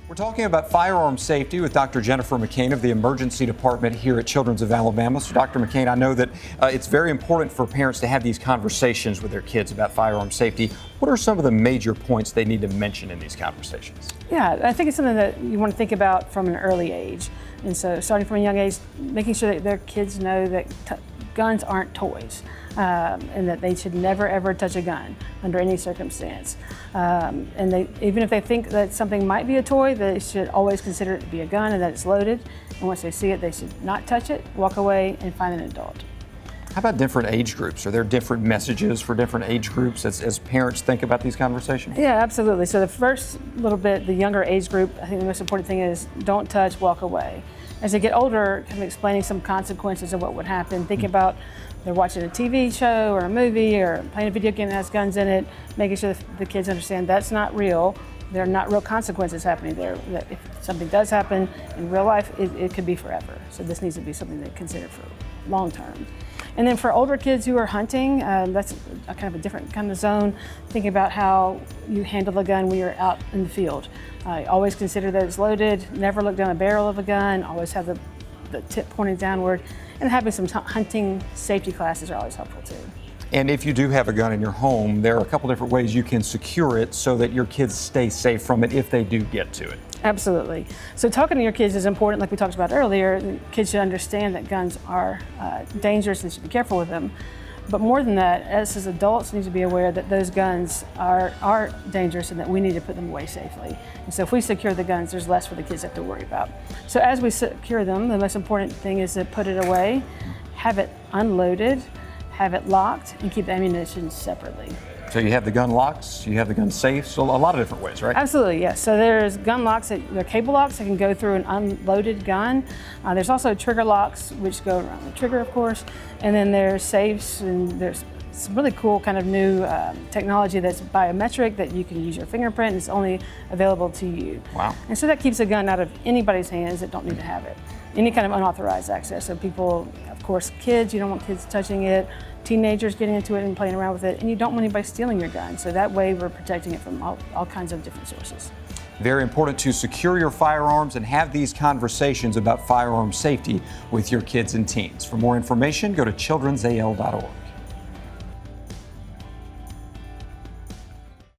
We're talking about firearm safety with Dr. Jennifer McCain of the Emergency Department here at Children's of Alabama. So, Dr. McCain, I know that it's very important for parents to have these conversations with their kids about firearm safety. What are some of the major points they need to mention in these conversations? Yeah, I think it's something that you want to think about from an early age. And so starting from a young age, making sure that their kids know that guns aren't toys, and that they should never ever touch a gun under any circumstance. And even if they think that something might be a toy, they should always consider it to be a gun and that it's loaded. And once they see it, they should not touch it, walk away, and find an adult. How about different age groups? Are there different messages for different age groups as parents think about these conversations? Yeah, absolutely. So the first little bit, the younger age group, I think the most important thing is don't touch, walk away. As they get older, kind of explaining some consequences of what would happen. Thinking about they're watching a TV show or a movie or playing a video game that has guns in it, making sure that the kids understand that's not real. There are not real consequences happening there. That if something does happen in real life, it could be forever. So this needs to be something they consider for long term. And then for older kids who are hunting, that's a kind of a different kind of zone. Thinking about how you handle the gun when you're out in the field. Always consider that it's loaded, never look down the barrel of a gun, always have the tip pointed downward, and having some hunting safety classes are always helpful too. And if you do have a gun in your home, there are a couple different ways you can secure it so that your kids stay safe from it if they do get to it. Absolutely. So talking to your kids is important, like we talked about earlier. Kids should understand that guns are dangerous and should be careful with them. But more than that, us as adults need to be aware that those guns are dangerous and that we need to put them away safely. And so if we secure the guns, there's less for the kids to have to worry about. So as we secure them, the most important thing is to put it away, have it unloaded, have it locked, and keep the ammunition separately. So you have the gun locks, you have the gun safes, so a lot of different ways, right? Absolutely, yes. So there's gun locks, they're cable locks that can go through an unloaded gun. There's also trigger locks, which go around the trigger, of course. And then there's safes, and there's some really cool kind of new technology that's biometric that you can use your fingerprint, and it's only available to you. Wow. And so that keeps a gun out of anybody's hands that don't need to have it. Any kind of unauthorized access. So people, of course, kids, you don't want kids touching it, teenagers getting into it and playing around with it, and you don't want anybody stealing your gun. So that way we're protecting it from all kinds of different sources. Very important to secure your firearms and have these conversations about firearm safety with your kids and teens. For more information, go to childrensal.org.